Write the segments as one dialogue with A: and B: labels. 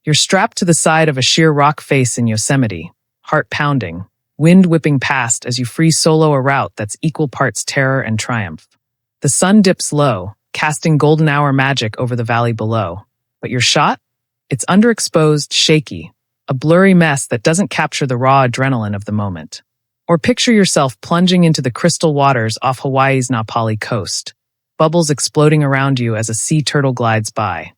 A: You're strapped to the side of a sheer rock face in Yosemite, heart pounding, wind whipping past as you free solo a route that's equal parts terror and triumph. The sun dips low, casting golden hour magic over the valley below. But your shot? It's underexposed, shaky, a blurry mess that doesn't capture the raw adrenaline of the moment. Or picture yourself plunging into the crystal waters off Hawaii's Napali coast, bubbles exploding around you as a sea turtle glides by,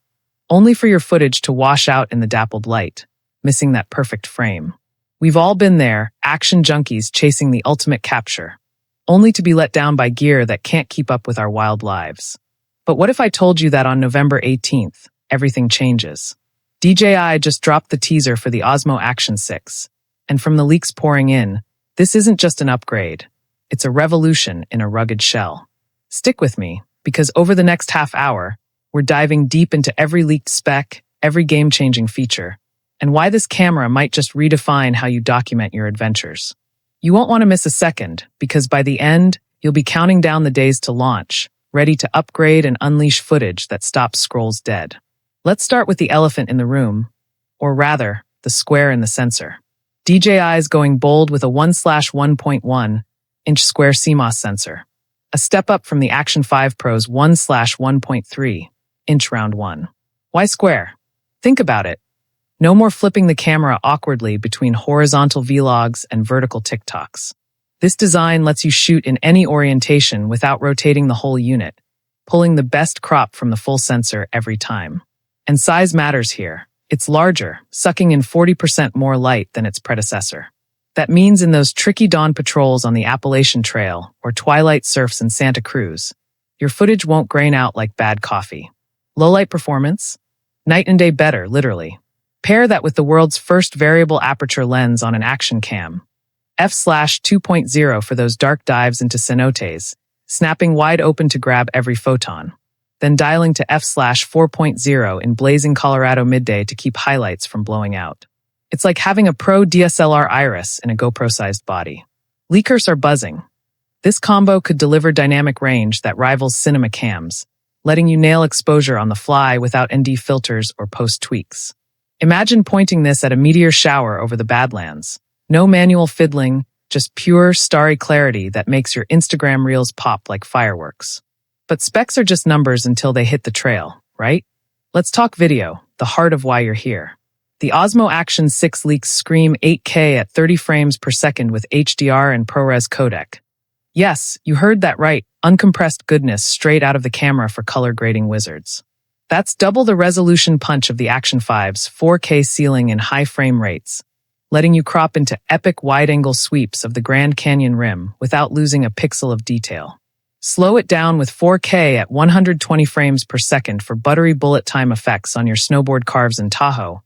A: only for your footage to wash out in the dappled light, missing that perfect frame. We've all been there, action junkies chasing the ultimate capture, only to be let down by gear that can't keep up with our wild lives. But what if I told you that on November 18th, everything changes? DJI just dropped the teaser for the Osmo Action 6, and from the leaks pouring in, this isn't just an upgrade. It's a revolution in a rugged shell. Stick with me, because over the next half hour, we're diving deep into every leaked spec, every game-changing feature, and why this camera might just redefine how you document your adventures. You won't want to miss a second, because by the end, you'll be counting down the days to launch, ready to upgrade and unleash footage that stops scrolls dead. Let's start with the elephant in the room, or rather, the square in the sensor. DJI's going bold with a 1/1.1-inch square CMOS sensor, a step up from the Action 5 Pro's 1/1.3-inch round one. Why square? Think about it. No more flipping the camera awkwardly between horizontal vlogs and vertical TikToks. This design lets you shoot in any orientation without rotating the whole unit, pulling the best crop from the full sensor every time. And size matters here. It's larger, sucking in 40% more light than its predecessor. That means in those tricky dawn patrols on the Appalachian Trail or twilight surfs in Santa Cruz, your footage won't grain out like bad coffee. Low light performance? Night and day better, literally. Pair that with the world's first variable aperture lens on an action cam. f/2.0 for those dark dives into cenotes, snapping wide open to grab every photon. Then dialing to f/4.0 in blazing Colorado midday to keep highlights from blowing out. It's like having a pro DSLR iris in a GoPro-sized body. Leakers are buzzing. This combo could deliver dynamic range that rivals cinema cams, letting you nail exposure on the fly without ND filters or post tweaks. Imagine pointing this at a meteor shower over the Badlands. No manual fiddling, just pure, starry clarity that makes your Instagram reels pop like fireworks. But specs are just numbers until they hit the trail, right? Let's talk video, the heart of why you're here. The Osmo Action 6 leaks scream 8K at 30 frames per second with HDR and ProRes codec. Yes, you heard that right, uncompressed goodness straight out of the camera for color grading wizards. That's double the resolution punch of the Action 5's 4K ceiling in high frame rates, letting you crop into epic wide-angle sweeps of the Grand Canyon rim without losing a pixel of detail. Slow it down with 4K at 120 frames per second for buttery bullet time effects on your snowboard carves in Tahoe,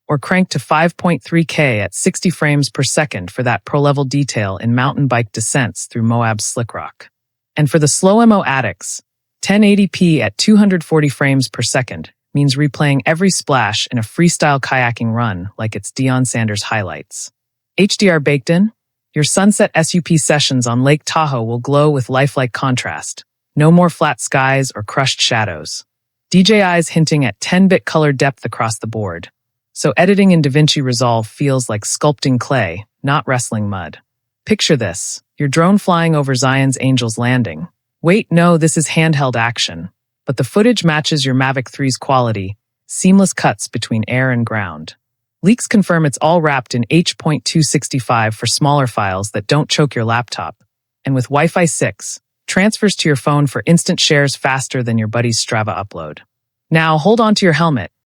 A: or crank to 5.3K at 60 frames per second for that pro-level detail in mountain bike descents through Moab's slick rock. And for the slow-mo addicts, 1080p at 240 frames per second means replaying every splash in a freestyle kayaking run like it's Deion Sanders' highlights. HDR baked in? Your sunset SUP sessions on Lake Tahoe will glow with lifelike contrast. No more flat skies or crushed shadows. DJI's hinting at 10-bit color depth across the board. So editing in DaVinci Resolve feels like sculpting clay, not wrestling mud. Picture this, your drone flying over Zion's Angel's Landing. Wait, no, this is handheld action. But the footage matches your Mavic 3's quality, seamless cuts between air and ground. Leaks confirm it's all wrapped in H.265 for smaller files that don't choke your laptop. And with Wi-Fi 6, transfers to your phone for instant shares faster than your buddy's Strava upload. Now, hold on to your helmet,